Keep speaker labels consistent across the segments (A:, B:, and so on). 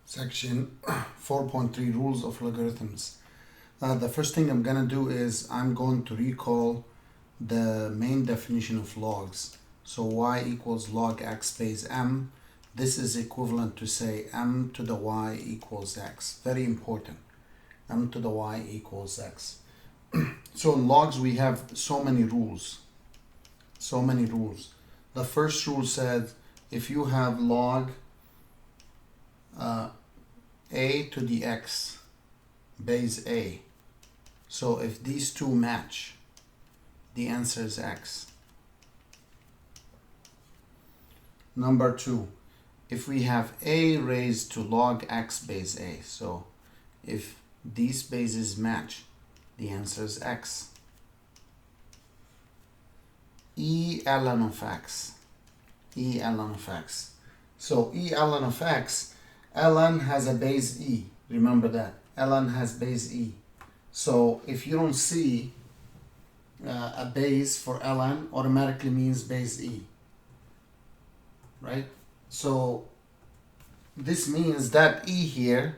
A: Section 4.3 Rules of Logarithms. The first thing I'm going to do is I'm going to recall the main definition of logs. So y equals log x base m. This is equivalent to say m to the y equals x. Very important. M to the y equals x. So in logs we have so many rules. The first rule said if you have log a to the x base a, so if these two match, the answer is x. Number two, if we have a raised to log x base a, so if these bases match, the answer is x. E ln of x. So E ln of x, ln has a base e. Remember that. ln has base e. So if you don't see a base for ln, automatically means base e. Right? So this means that e here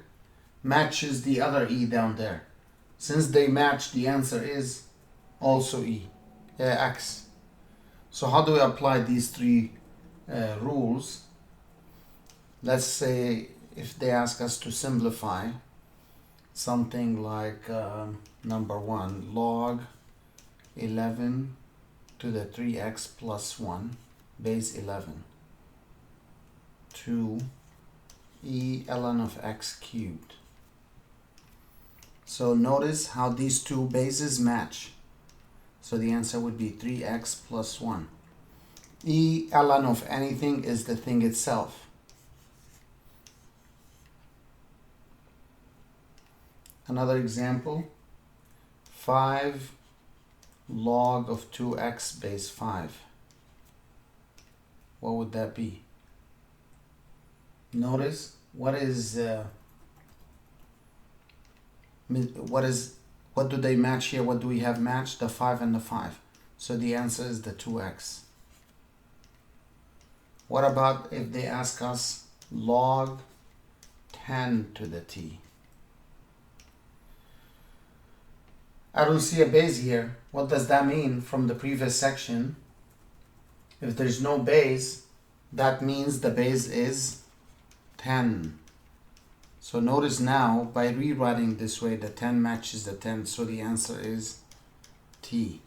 A: matches the other e down there. Since they match, the answer is also x. So how do we apply these three rules? Let's say if they ask us to simplify something like number one, log 11 to the 3x plus 1 base 11 to e ln of x cubed. So notice how these two bases match. So the answer would be 3x plus 1. E ln of anything is the thing itself. Another example, 5 log of 2x base 5. What would that be? Notice what do they match here? What do we have matched? The 5 and the 5. So the answer is the 2x. What about if they ask us log 10 to the t? I don't see a base here. What does that mean from the previous section? If there's no base, that means the base is 10. So notice now, by rewriting this way, the 10 matches the 10. So the answer is t.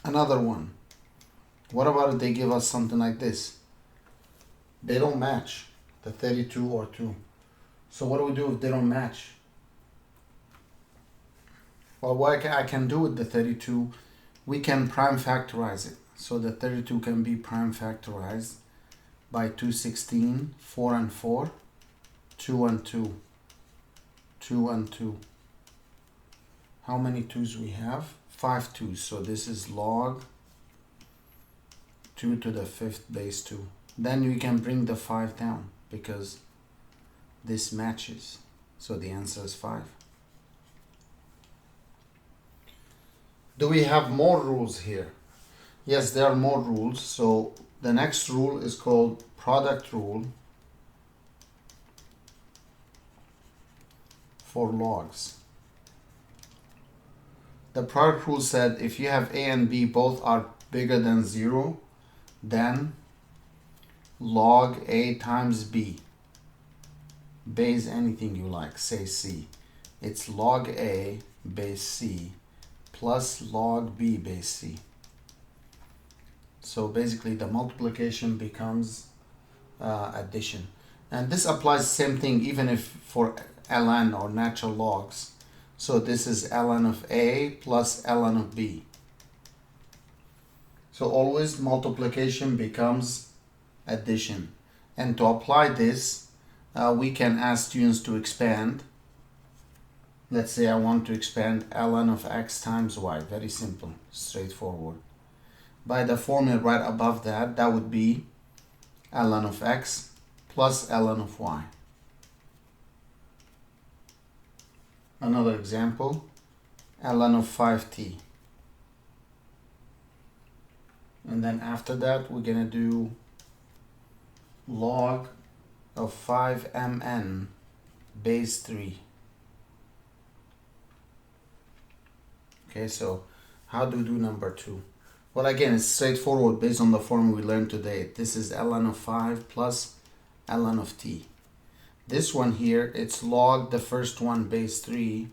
A: Another one. What about if they give us something like this? They don't match, the 32 or 2. So what do we do if they don't match? Well, what I can do with the 32, we can prime factorize it. So the 32 can be prime factorized by 216, 4 and 4, 2 and 2, 2 and 2. How many 2's we have? 5 2's. So this is log 2 to the 5th base 2. Then we can bring the 5 down because this matches. So the answer is 5. Do we have more rules here? Yes, there are more rules. So the next rule is called product rule for logs. The product rule said if you have a and b both are bigger than 0, then log a times b, base anything you like, say c. It's log a base c plus log b base c. So basically the multiplication becomes addition. And this applies the same thing even if for ln or natural logs. So this is ln of a plus ln of b. So always multiplication becomes addition. And to apply this, we can ask students to expand. Let's say I want to expand ln of x times y. Very simple, straightforward. By the formula right above that, that would be ln of x plus ln of y. Another example, ln of 5t. And then after that, we're going to do log of 5mn base 3. Okay, so how do we do number 2? Well, again, it's straightforward based on the formula we learned today. This is ln of 5 plus ln of t. This one here, it's log the first one base 3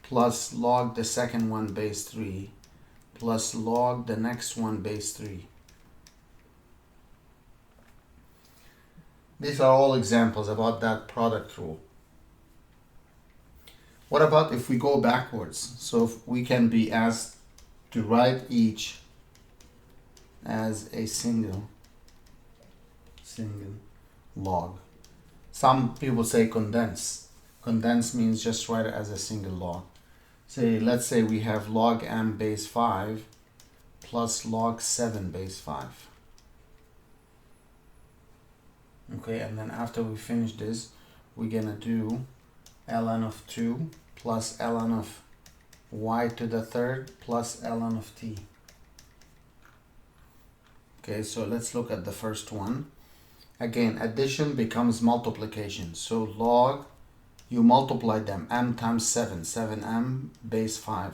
A: plus log the second one base 3 plus log the next one base 3. These are all examples about that product rule. What about if we go backwards? So if we can be asked to write each as a single log. Some people say condense. Condense means just write it as a single log. Say, let's say we have log m base 5 plus log 7 base 5. Okay, and then after we finish this, we're gonna do ln of 2 plus ln of y to the third plus ln of t. Okay, so let's look at the first one. Again, addition becomes multiplication. So log, you multiply them, m times 7, 7m base 5.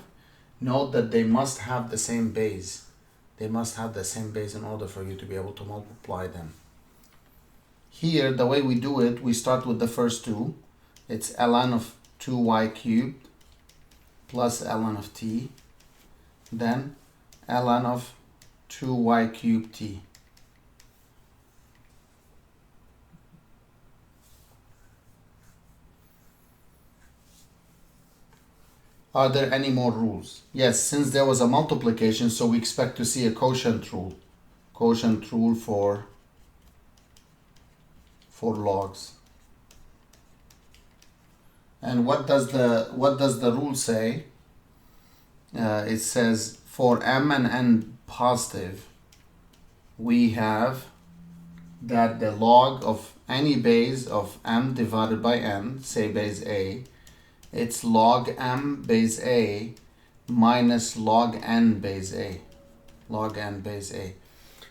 A: Note that they must have the same base. They must have the same base in order for you to be able to multiply them. Here, the way we do it, we start with the first two. It's ln of 2y cubed plus ln of t. Then ln of 2y cubed t. Are there any more rules? Yes, since there was a multiplication, so we expect to see a quotient rule. Quotient rule for logs. And what does the rule say? It says for m and n positive, we have that the log of any base of m divided by n, say base a, it's log m base a minus log n base a. Log n base a.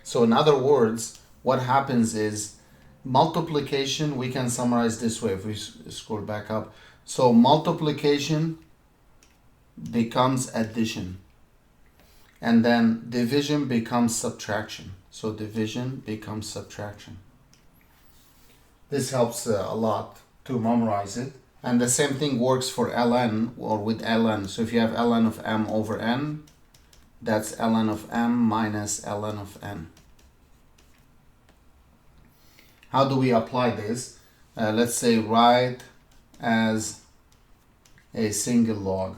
A: So in other words, what happens is multiplication, we can summarize this way if we scroll back up. So multiplication becomes addition. And then division becomes subtraction. So division becomes subtraction. This helps a lot to memorize it. And the same thing works for ln or with ln. So if you have ln of m over n, that's ln of m minus ln of n. How do we apply this? Let's say write as a single log.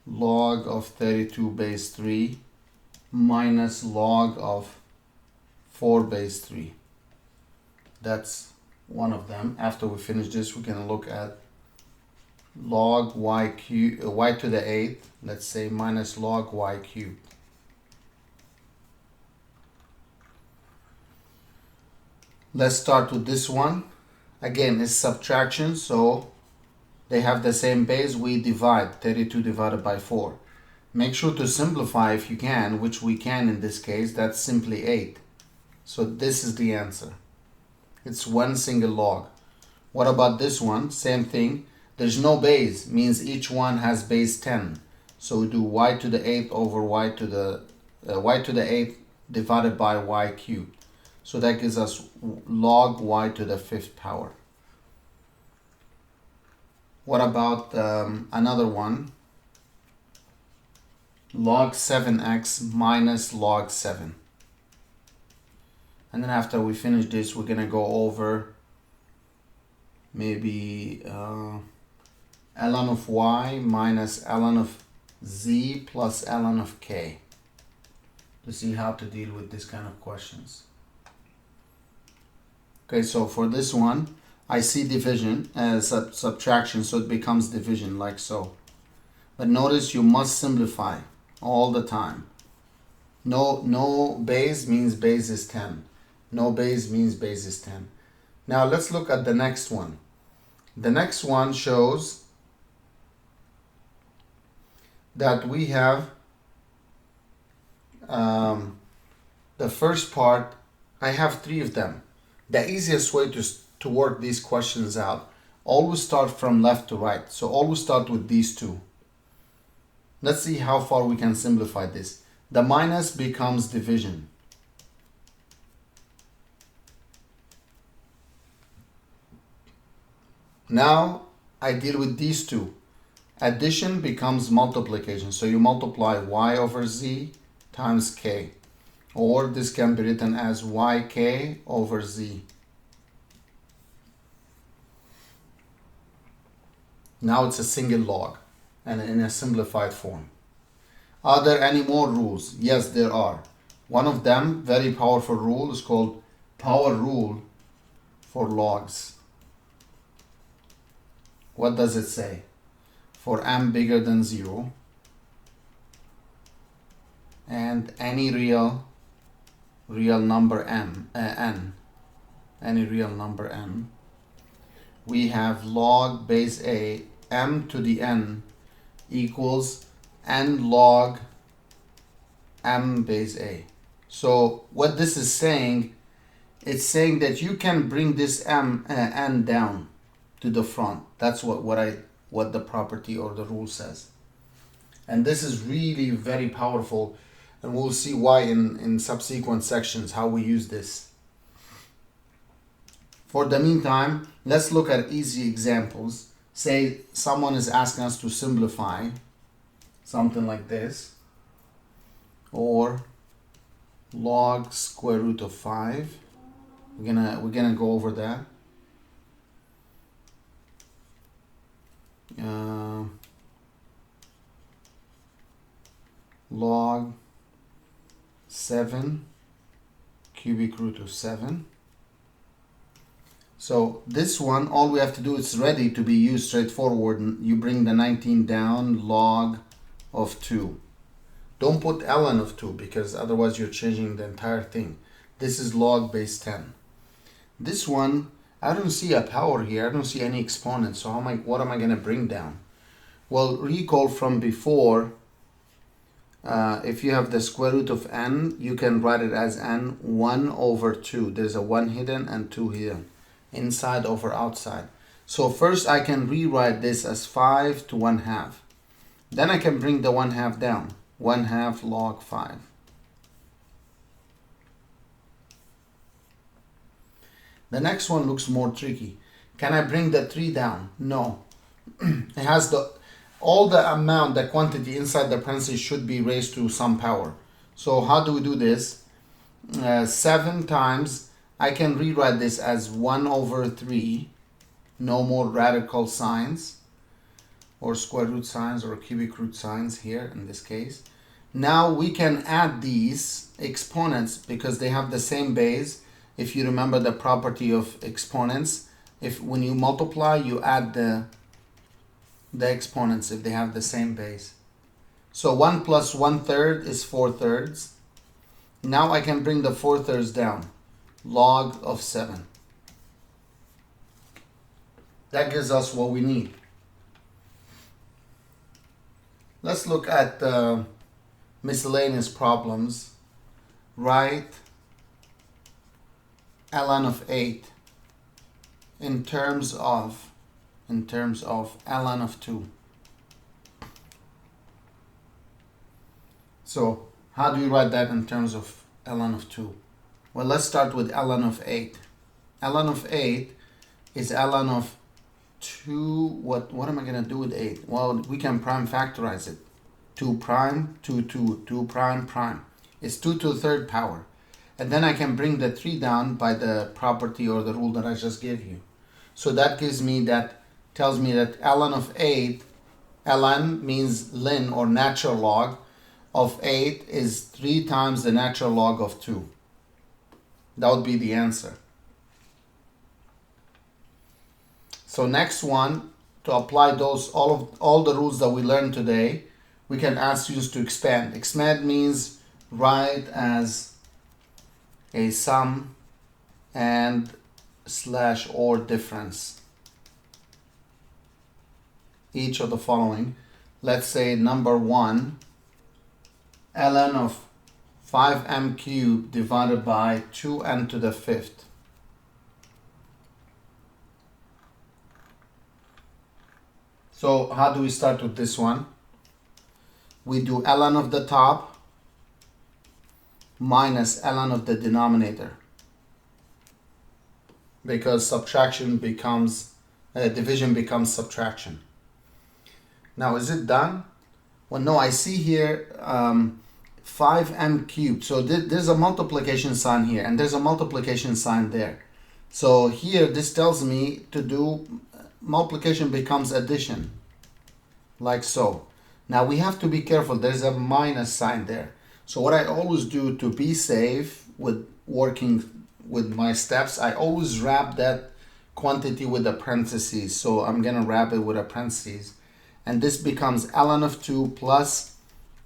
A: Log of 32 base 3 minus log of 4 base 3. That's one of them. After we finish this, we're going to look at log y to the 8th, let's say minus log y cubed. Let's start with this one. Again, it's subtraction, so they have the same base. We divide 32 divided by 4. Make sure to simplify if you can, which we can in this case. That's simply 8. So this is the answer. It's one single log. What about this one? Same thing. There's no base, means each one has base 10. So we do y to the 8th over y to the 8th divided by y cubed. So that gives us log y to the 5th power. What about another one? Log 7x minus log 7. And then after we finish this, we're going to go over maybe ln of y minus ln of z plus ln of k to see how to deal with this kind of questions. Okay, so for this one, I see division as subtraction, so it becomes division like so. But notice you must simplify all the time. No base means base is 10. No base means base is 10. Now let's look at the next one. The next one shows that we have the first part, I have 3 of them. The easiest way to work these questions out, always start from left to right. So always start with these 2. Let's see how far we can simplify this. The minus becomes division. Now I deal with these 2. Addition becomes multiplication. So you multiply y over z times k. Or this can be written as yk over z. Now it's a single log and in a simplified form. Are there any more rules? Yes, there are. One of them, very powerful rule, is called power rule for logs. What does it say? For m bigger than 0 and any real number n, any real number n, we have log base a m to the n equals n log m base a. So what this is saying, it's saying that you can bring this n down to the front. That's what the property or the rule says. And this is really very powerful, and we'll see why in subsequent sections how we use this. For the meantime, let's look at easy examples. Say someone is asking us to simplify something like this, or log square root of 5. We're gonna go over that. Log 7 cubic root of 7. So this one, all we have to do, it's ready to be used straightforward. You bring the 19 down, log of 2. Don't put ln of 2 because otherwise you're changing the entire thing. This is log base 10. This one, I don't see a power here. I don't see any exponents. So what am I going to bring down? Well, recall from before, if you have the square root of n, you can write it as n 1 over 2. There's a 1 hidden and 2 hidden, inside over outside. So first I can rewrite this as 5 to 1/2. Then I can bring the 1/2 down. 1/2 log 5. The next one looks more tricky. Can I bring the 3 down? No. It has all the amount, the quantity inside the parentheses should be raised to some power. So how do we do this? 7 times, I can rewrite this as 1 over 3. No more radical signs or square root signs or cubic root signs here in this case. Now we can add these exponents because they have the same base. If you remember the property of exponents, when you multiply, you add the exponents if they have the same base. So 1 plus 1/3 is 4/3. Now I can bring the 4/3 down. Log of 7. That gives us what we need. Let's look at miscellaneous problems. Write ln of 8 in terms of ln of 2. So how do you write that in terms of ln of 2? Well, let's start with ln of 8. ln of 8 is ln of 2. What am I going to do with 8? Well, we can prime factorize it. 2 prime, 2, 2, 2 prime, prime. It's 2 to the 3rd power. And then I can bring the 3 down by the property or the rule that I just gave you. So that tells me that ln of 8, ln means ln or natural log of 8 is 3 times the natural log of 2. That would be the answer. So next one, to apply all the rules that we learned today, we can ask students to expand. Expand means write as a sum and / or difference. Each of the following. Let's say number 1, ln of 5m cubed divided by 2n to the fifth. So how do we start with this one? We do ln of the top minus ln of the denominator, because subtraction becomes, division becomes subtraction. Now is it done? Well, no, I see here 5m cubed. So there's a multiplication sign here and there's a multiplication sign there. So here this tells me to do multiplication becomes addition, like so. Now we have to be careful, there's a minus sign there. So what I always do to be safe with working with my steps, I always wrap that quantity with a parentheses. So I'm gonna wrap it with a parentheses. And this becomes ln of 2 plus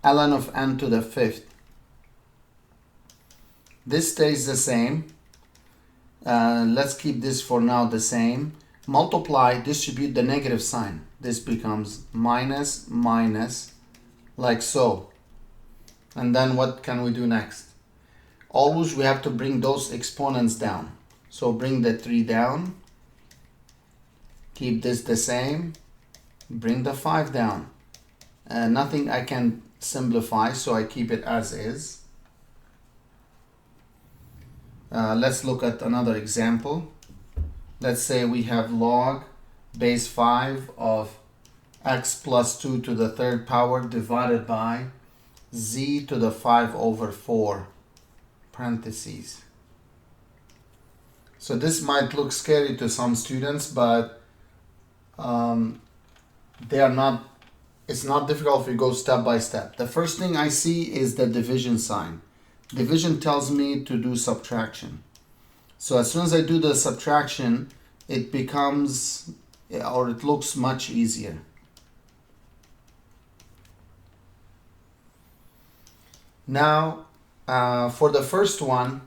A: ln of n to the fifth. This stays the same. Let's keep this for now the same. Multiply, distribute the negative sign. This becomes minus, minus, like so. And then what can we do next? Always we have to bring those exponents down. So bring the 3 down. Keep this the same. Bring the 5 down. Nothing I can simplify, so I keep it as is. Let's look at another example. Let's say we have log base 5 of x plus 2 to the third power divided by z to the 5 over 4, parentheses. So this might look scary to some students, but it's not difficult if you go step by step. The first thing I see is the division sign. Division tells me to do subtraction. So as soon as I do the subtraction, it becomes, or it looks much easier. Now, for the first one,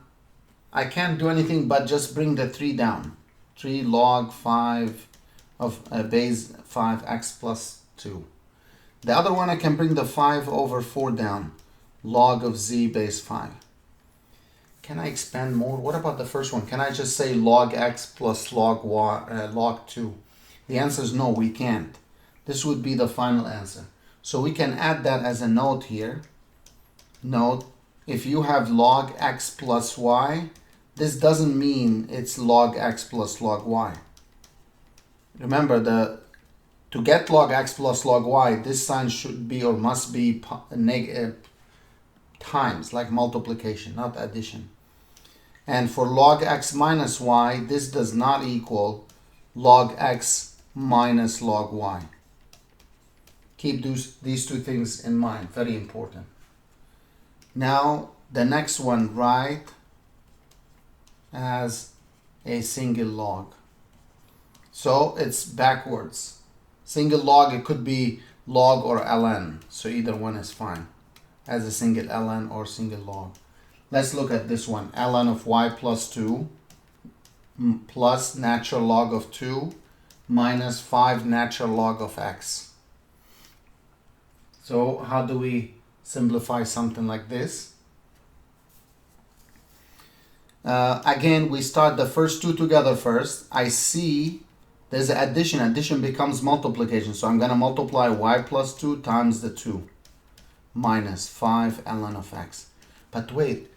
A: I can't do anything but just bring the 3 down. 3 log 5 of base 5x plus 2. The other one, I can bring the 5 over 4 down. Log of z base 5. Can I expand more? What about the first one? Can I just say log x plus log y, log 2? The answer is no, we can't. This would be the final answer. So we can add that as a note here. Note, if you have log x plus y, this doesn't mean it's log x plus log y. Remember, to get log x plus log y, this sign should be or must be times, like multiplication, not addition. And for log x minus y, this does not equal log x minus log y. Keep these two things in mind, very important. Now, the next one, write as a single log. So it's backwards. Single log, it could be log or ln. So either one is fine. As a single ln or single log. Let's look at this one. ln of y plus 2 plus natural log of 2 minus 5 natural log of x. So how do we simplify something like this? Again, we start the first two together first. I see there's an addition. Addition becomes multiplication. So I'm going to multiply y plus 2 times the 2 minus 5 ln of x. But wait,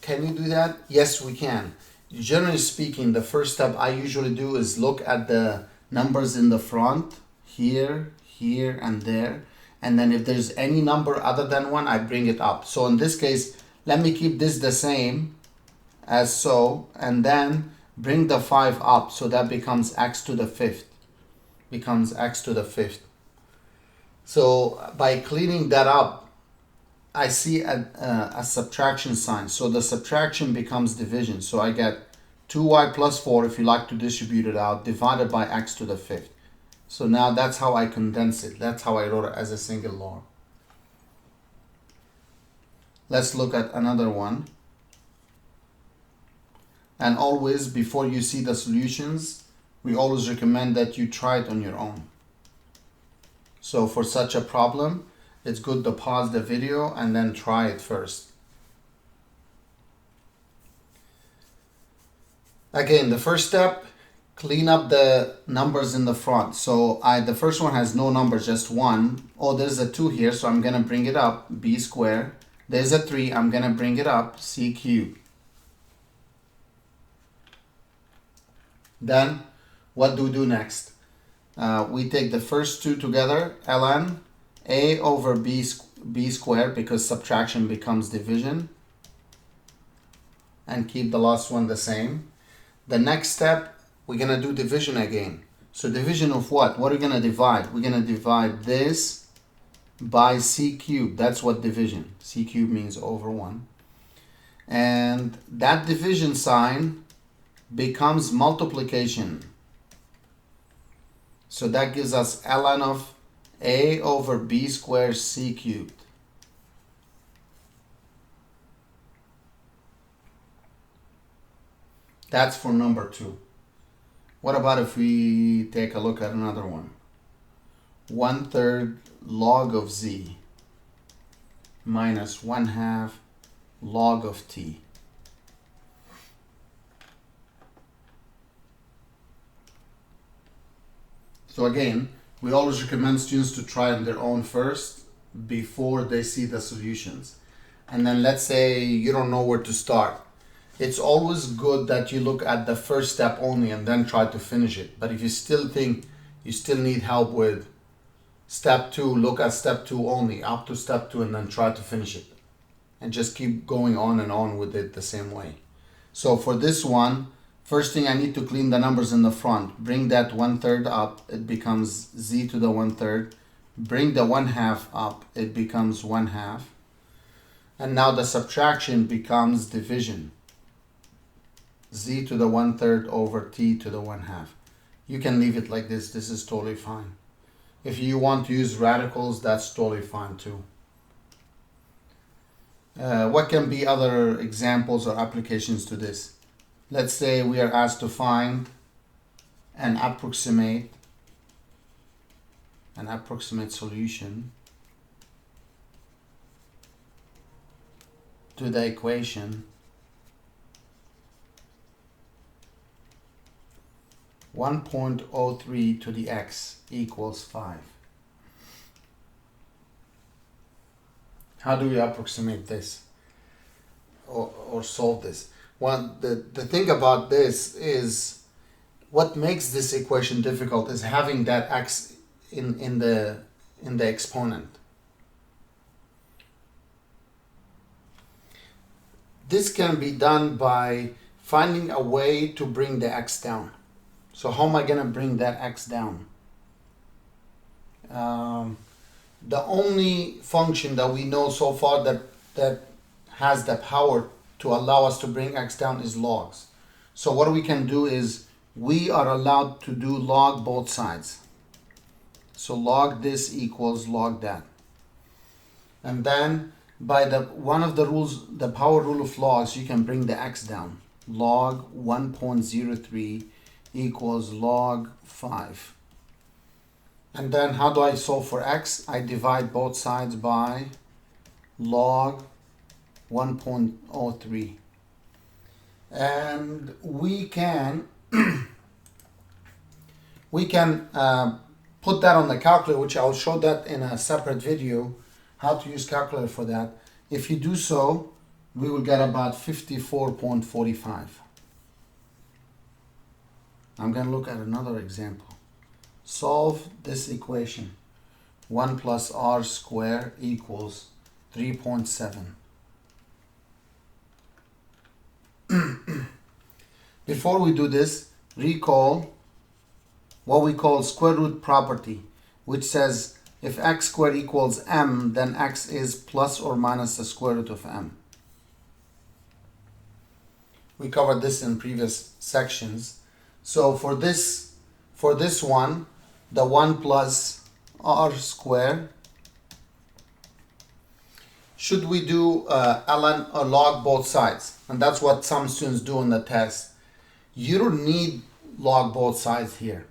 A: can you do that? Yes, we can. Generally speaking, the first step I usually do is look at the numbers in the front, here, here, and there. And then if there's any number other than 1, I bring it up. So in this case, let me keep this the same as so, and then bring the 5 up. So that becomes x to the 5th. Becomes x to the 5th. So by cleaning that up, I see a subtraction sign. So the subtraction becomes division. So I get 2y plus 4, if you like to distribute it out, divided by x to the 5th. So now that's how I condense it. That's how I wrote it as a single log. Let's look at another one. And always, before you see the solutions, we always recommend that you try it on your own. So for such a problem, it's good to pause the video and then try it first. Again, the first step, clean up the numbers in the front. So the first one has no numbers, just 1. Oh, there's a 2 here, so I'm gonna bring it up, b squared. There's a 3, I'm gonna bring it up, c cubed. Then what do we do next? We take the first 2 together, ln a over b squared, because subtraction becomes division, and keep the last one the same. The next step, we're gonna do division again. So division of what? What are we gonna divide? We're gonna divide this by c cubed. That's what division. C cubed means over 1. And that division sign becomes multiplication. So that gives us ln of a over b squared c cubed. That's for number 2. What about if we take a look at another one? 1/3 log of z minus 1/2 log of t. So again, we always recommend students to try on their own first before they see the solutions. And then let's say you don't know where to start. It's always good that you look at the first step only and then try to finish it. But if you still think you still need help with step 2, look at step 2 only, up to step 2, and then try to finish it. And just keep going on and on with it the same way. So for this one, first thing, I need to clean the numbers in the front. Bring that 1/3 up, it becomes z to the 1/3. Bring the 1/2 up, it becomes 1/2. And now the subtraction becomes division. Z to the 1/3 over t to the 1/2. You can leave it like this. This is totally fine. If you want to use radicals, that's totally fine too. What can be other examples or applications to this? Let's say we are asked to find an approximate solution to the equation 1.03 to the x equals 5. How do we approximate this or solve this? Well, the thing about this is what makes this equation difficult is having that x in the exponent. This can be done by finding a way to bring the x down. So how am I going to bring that x down? The only function that we know so far that has the power to allow us to bring x down is logs. So what we can do is we are allowed to do log both sides. So log this equals log that. And then by one of the rules, the power rule of logs, you can bring the x down. Log 1.03 equals log 5. And then how do I solve for x? I divide both sides by log 1.03. And we can put that on the calculator, which I'll show that in a separate video, how to use calculator for that. If you do so, we will get about 54.45. I'm going to look at another example. Solve this equation. 1 plus r squared equals 3.7. Before we do this, recall what we call square root property, which says if x squared equals m, then x is plus or minus the square root of m. We covered this in previous sections. So for this one, the 1 plus r squared, should we do ln or log both sides? And that's what some students do in the test. You don't need log both sides here.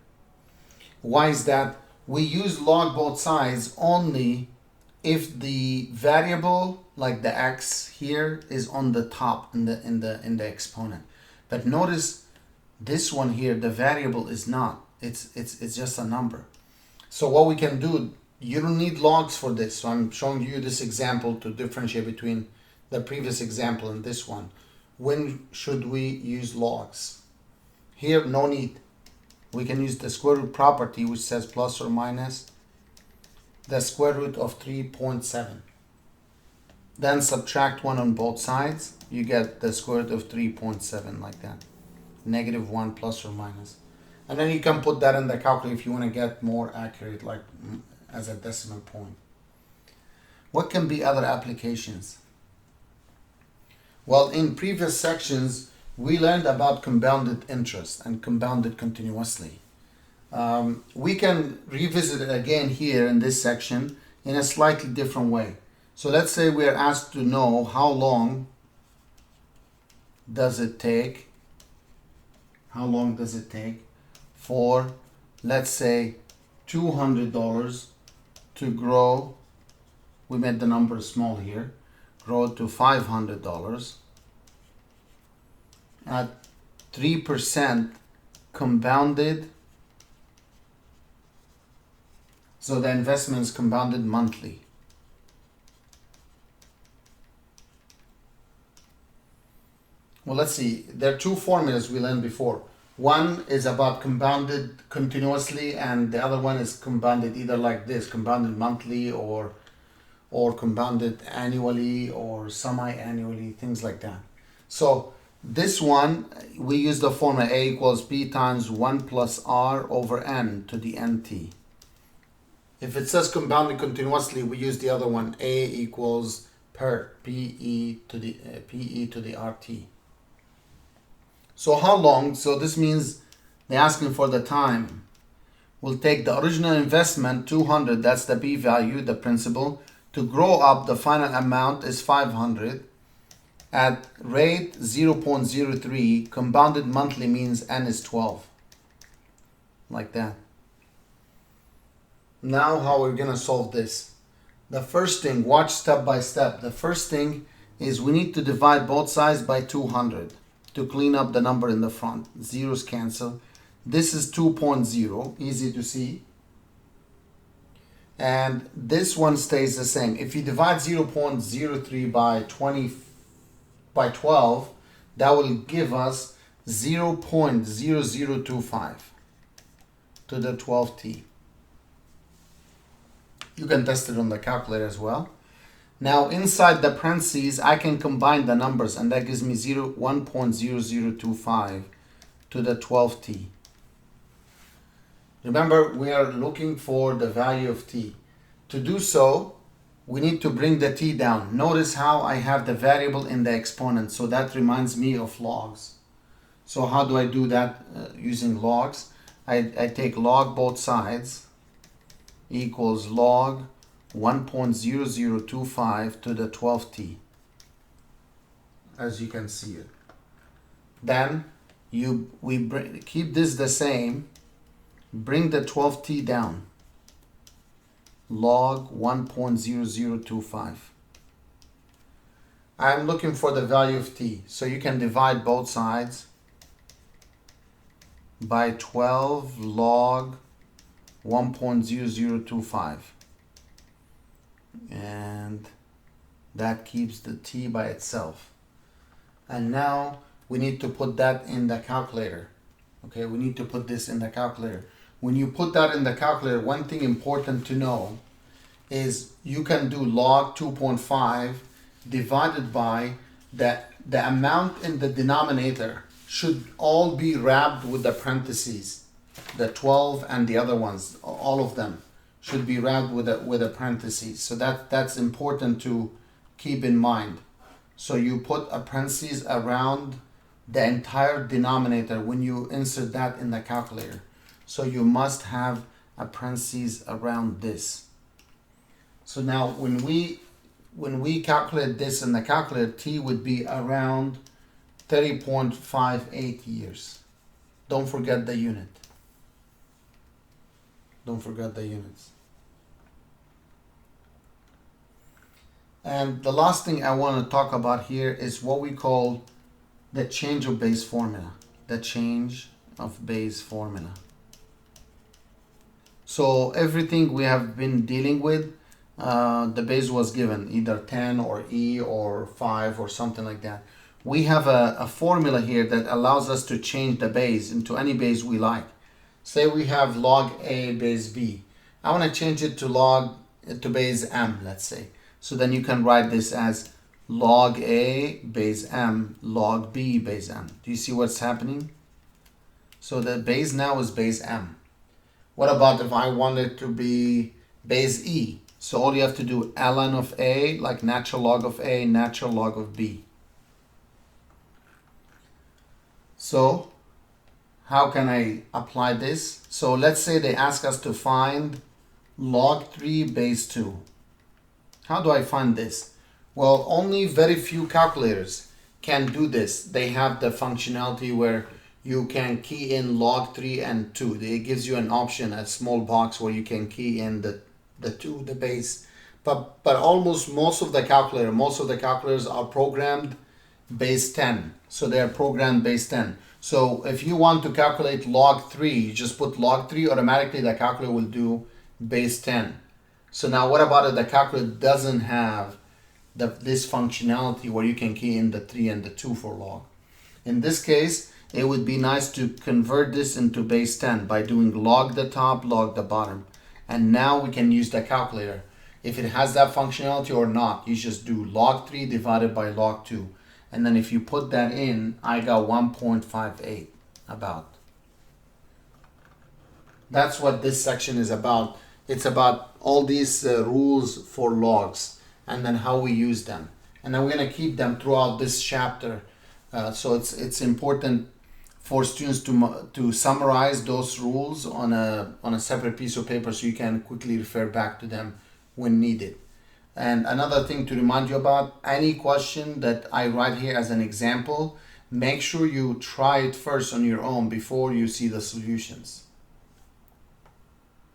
A: Why is that? We use log both sides only if the variable, like the x here, is on the top in the exponent. But notice This one here, the variable is not. It's just a number. So what we can do, you don't need logs for this. So I'm showing you this example to differentiate between the previous example and this one. When should we use logs? Here, no need. We can use the square root property, which says plus or minus the square root of 3.7. Then subtract 1 on both sides. You get the square root of 3.7 like that. Negative 1 plus or minus. And then you can put that in the calculator if you want to get more accurate, like as a decimal point. What can be other applications? Well, in previous sections, we learned about compounded interest and compounded continuously. We can revisit it again here in this section in a slightly different way. So let's say we are asked to know how long does it take for, let's say, $200 to grow, we made the number small here, grow to $500 at 3% compounded. So the investment is compounded monthly. Well, let's see. There are two formulas we learned before. One is about compounded continuously, and the other one is compounded either like this, compounded monthly or compounded annually or semi-annually, things like that. So this one, we use the formula A equals B times 1 plus R over N to the NT. If it says compounded continuously, we use the other one, A equals per PE to the RT. So how long? So this means they're asking for the time. We'll take the original investment, 200, that's the B value, the principal. To grow up, the final amount is 500. At rate 0.03, compounded monthly means N is 12. Like that. Now how we're going to solve this. The first thing, watch step by step. The first thing is we need to divide both sides by 200 to clean up the number in the front. Zeros cancel. This is 2.0, easy to see. And this one stays the same. If you divide 0.03 by 12, that will give us 0.0025 to the 12t. You can test it on the calculator as well. Now inside the parentheses, I can combine the numbers, and that gives me 1.0025 to the 12t. Remember, we are looking for the value of t. To do so, we need to bring the t down. Notice how I have the variable in the exponent, so that reminds me of logs. So how do I do that using logs? I take log both sides equals log 1.0025 to the 12t, as you can see it. Then keep this the same, bring the 12t down, log 1.0025. I'm looking for the value of t, so you can divide both sides by 12 log 1.0025, and that keeps the t by itself. And now we need to put that in the calculator. Okay, we need to put this in the calculator. When you put that in the calculator, one thing important to know is you can do log 2.5 divided by the amount in the denominator should all be wrapped with the parentheses. The 12 and the other ones, all of them should be wrapped with a parentheses. So that's important to keep in mind. So you put a parentheses around the entire denominator when you insert that in the calculator. So you must have a parentheses around this. So now when we calculate this in the calculator, t would be around 30.58 years. Don't forget the unit. Don't forget the units. And the last thing I want to talk about here is what we call the change of base formula. the change of base formula. So everything we have been dealing with, the base was given either 10 or E or 5 or something like that. We have a formula here that allows us to change the base into any base we like. Say we have log A base B. I want to change it to base M, let's say. So then you can write this as log A base M, log B base M. Do you see what's happening? So the base now is base M. What about if I want it to be base E? So all you have to do ln of A, like natural log of A, natural log of B. So how can I apply this? So let's say they ask us to find log 3 base 2. How do I find this? Well, only very few calculators can do this. They have the functionality where you can key in log 3 and 2. It gives you an option, a small box where you can key in the 2, the base. But almost most of the calculators are programmed base 10. So they are programmed base 10. So if you want to calculate log 3, you just put log 3, automatically the calculator will do base 10. So now what about if the calculator doesn't have this functionality where you can key in the 3 and the 2 for log? In this case, it would be nice to convert this into base 10 by doing log the top, log the bottom. And now we can use the calculator. If it has that functionality or not, you just do log 3 divided by log 2. And then if you put that in, I got 1.58 about. That's what this section is about. It's about all these rules for logs and then how we use them. And then we're going to keep them throughout this chapter. So it's important for students to summarize those rules on a separate piece of paper so you can quickly refer back to them when needed. And another thing to remind you about, any question that I write here as an example, make sure you try it first on your own before you see the solutions.